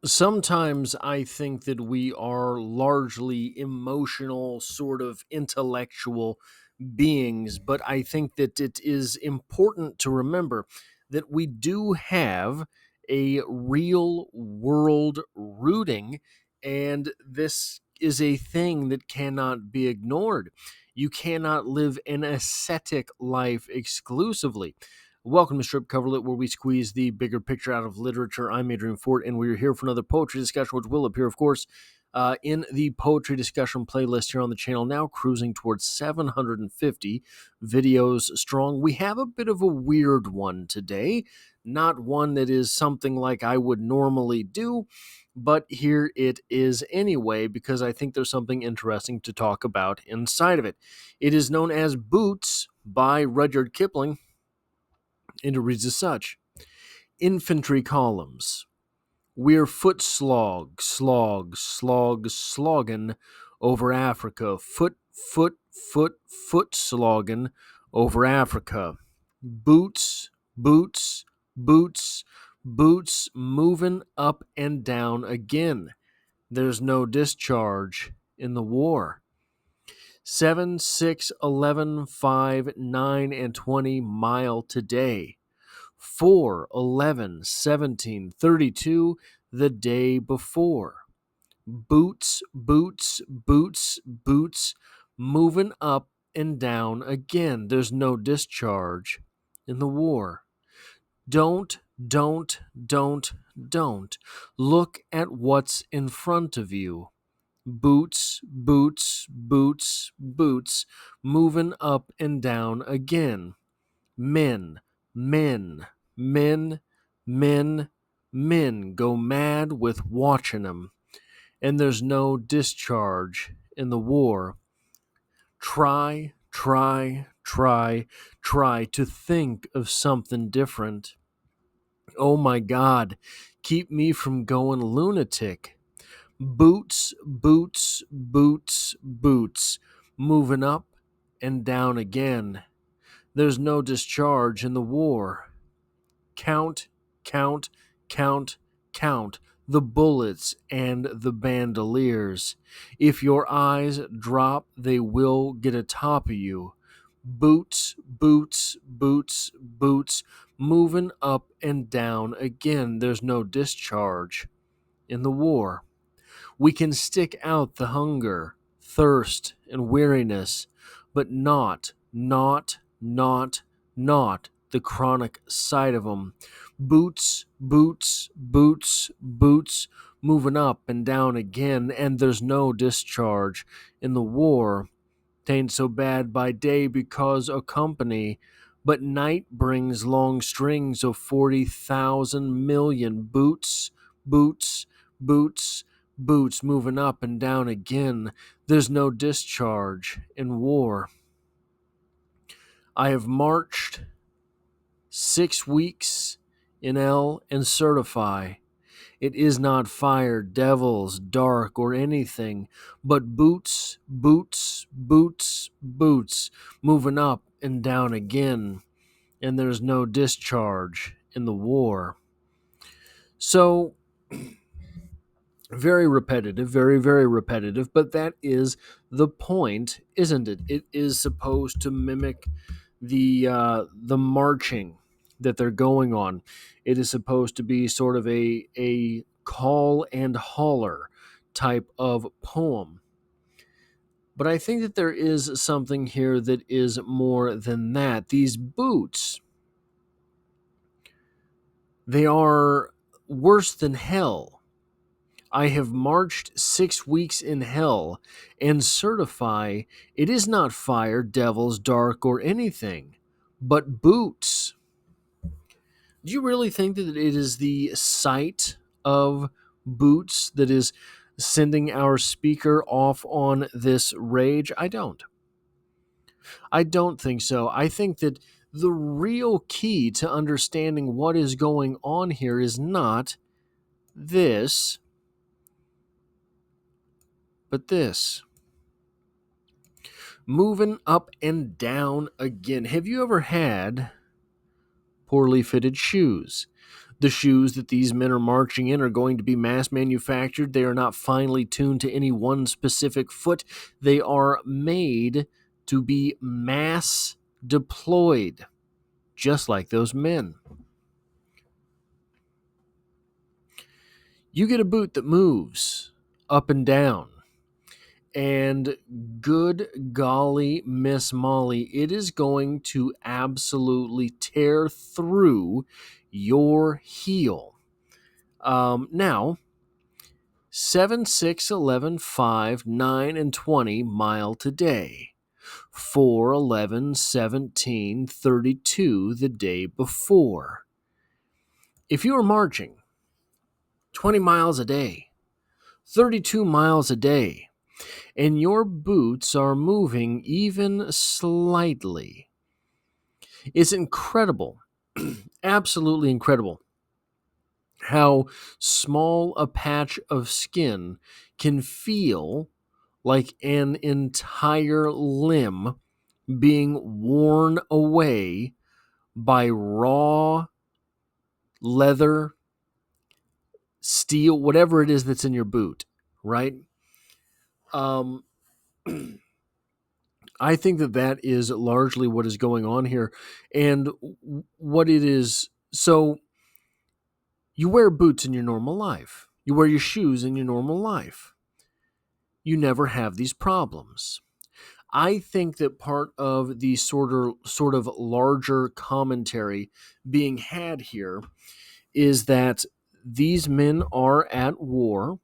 Sometimes I think that we are largely emotional, sort of intellectual beings, but I think that it is important to remember that we do have a real world rooting, and this is a thing that cannot be ignored. You cannot live an ascetic life exclusively. Welcome to Strip Coverlet, where we squeeze the bigger picture out of literature. I'm Adrian Fort, and we're here for another poetry discussion, which will appear, of course, in the poetry discussion playlist here on the channel, now cruising towards 750 videos strong. We have a bit of a weird one today, not one that is something like I would normally do, but here it is anyway, because I think there's something interesting to talk about inside of it. It is known as Boots by Rudyard Kipling, and it reads as such. Infantry columns. We're foot sloggin' over Africa. Foot sloggin' over Africa. Boots, boots, boots, boots moving up and down again. There's no discharge in the war. 7, 6, 11, 5, 9, and 20 mile today. 4, 11, 17, 32 the day before. Boots, boots, boots, boots, moving up and down again. There's no discharge in the war. Don't look at what's in front of you. Boots, boots, boots, boots, moving up and down again. Men, men, men, men, men go mad with watching 'em, and there's no discharge in the war. Try to think of something different. Oh my God, keep me from going lunatic. Boots, boots, boots, boots, moving up and down again. There's no discharge in the war. Count, count, count, count the bullets and the bandoliers. If your eyes drop, they will get atop of you. Boots, boots, boots, boots, moving up and down again. There's no discharge in the war. We can stick out the hunger, thirst, and weariness, but not the chronic side of 'em. Boots, boots, boots, boots, moving up and down again, and there's no discharge in the war. Tain't so bad by day because o' company, but night brings long strings of 40,000 million boots, boots, boots, boots moving up and down again. There's no discharge in war. I have marched 6 weeks in L and certify. It is not fire, devils, dark, or anything, but boots, boots, boots, boots, moving up and down again, and there's no discharge in the war. So, very repetitive, very repetitive, but that is the point, isn't it? It is supposed to mimic the marching that they're going on. It is supposed to be sort of a call and holler type of poem. But I think that there is something here that is more than that. These boots, they are worse than hell. I have marched 6 weeks in hell and certify it is not fire, devils, dark, or anything, but boots. Do you really think that it is the sight of boots that is sending our speaker off on this rage? I don't. I don't think so. I think that the real key to understanding what is going on here is not this, but this. Moving up and down again. Have you ever had poorly fitted shoes? The shoes that these men are marching in are going to be mass manufactured. They are not finely tuned to any one specific foot. They are made to be mass deployed, just like those men. You get a boot that moves up and down, and good golly, Miss Molly, it is going to absolutely tear through your heel. Now, 7, 6, 11, 5, 9, and 20 mile today. 4, 11, 17, 32 the day before. If you are marching 20 miles a day, 32 miles a day, and your boots are moving even slightly, it's incredible, absolutely incredible, how small a patch of skin can feel like an entire limb being worn away by raw leather, steel, whatever it is that's in your boot, right? Um, I think that is largely what is going on here, and what it is. So you wear boots in your normal life. You wear your shoes in your normal life. You never have these problems. I think that part of the sort of larger commentary being had here is that these men are at war,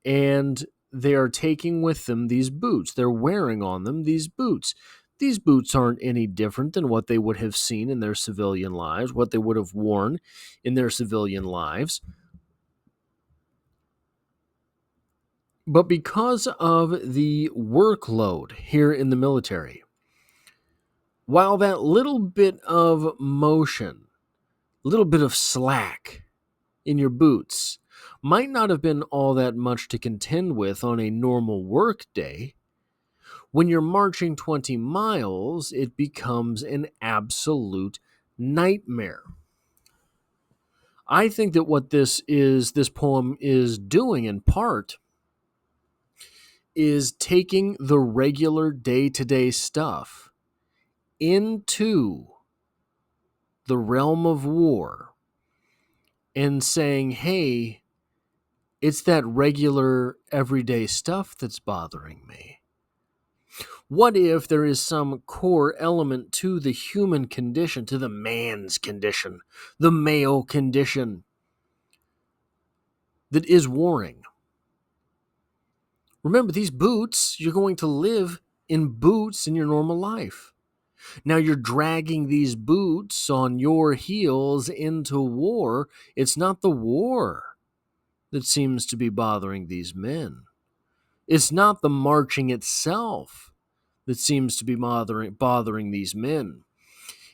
and they are taking with them these boots. They're wearing on them these boots. These boots aren't any different than what they would have seen in their civilian lives, what they would have worn in their civilian lives. But because of the workload here in the military, while that little bit of motion, a little bit of slack in your boots might not have been all that much to contend with on a normal work day, when you're marching 20 miles, it becomes an absolute nightmare. I think that what this poem is doing in part is taking the regular day-to-day stuff into the realm of war and saying, hey, it's that regular everyday stuff that's bothering me. What if there is some core element to the human condition, to the man's condition, the male condition, that is warring? Remember, these boots, you're going to live in boots in your normal life. Now you're dragging these boots on your heels into war. It's not the war that seems to be bothering these men. It's not the marching itself that seems to be bothering these men.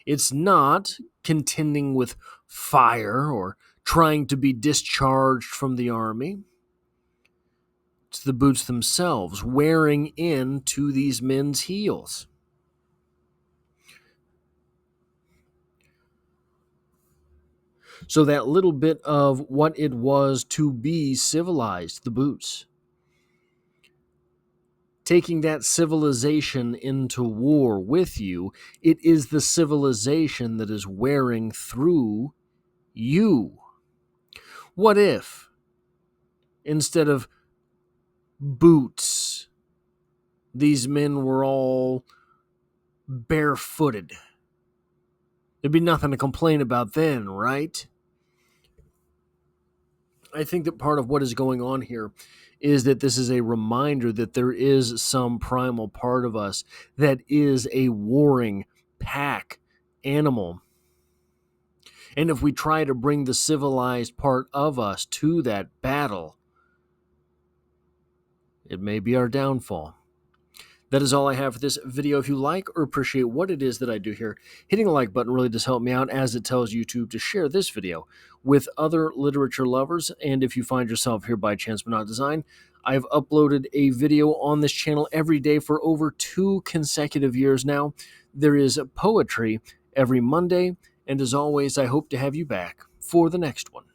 It's not contending with fire or trying to be discharged from the army. It's the boots themselves wearing into these men's heels. So that little bit of what it was to be civilized, the boots, taking that civilization into war with you, it is the civilization that is wearing through you. What if, instead of boots, these men were all barefooted? There'd be nothing to complain about then, right? I think that part of what is going on here is that this is a reminder that there is some primal part of us that is a warring pack animal. And if we try to bring the civilized part of us to that battle, it may be our downfall. That is all I have for this video. If you like or appreciate what it is that I do here, hitting the like button really does help me out, as it tells YouTube to share this video with other literature lovers. And if you find yourself here by chance but not design, I've uploaded a video on this channel every day for over 2 consecutive years now. There is poetry every Monday, and as always, I hope to have you back for the next one.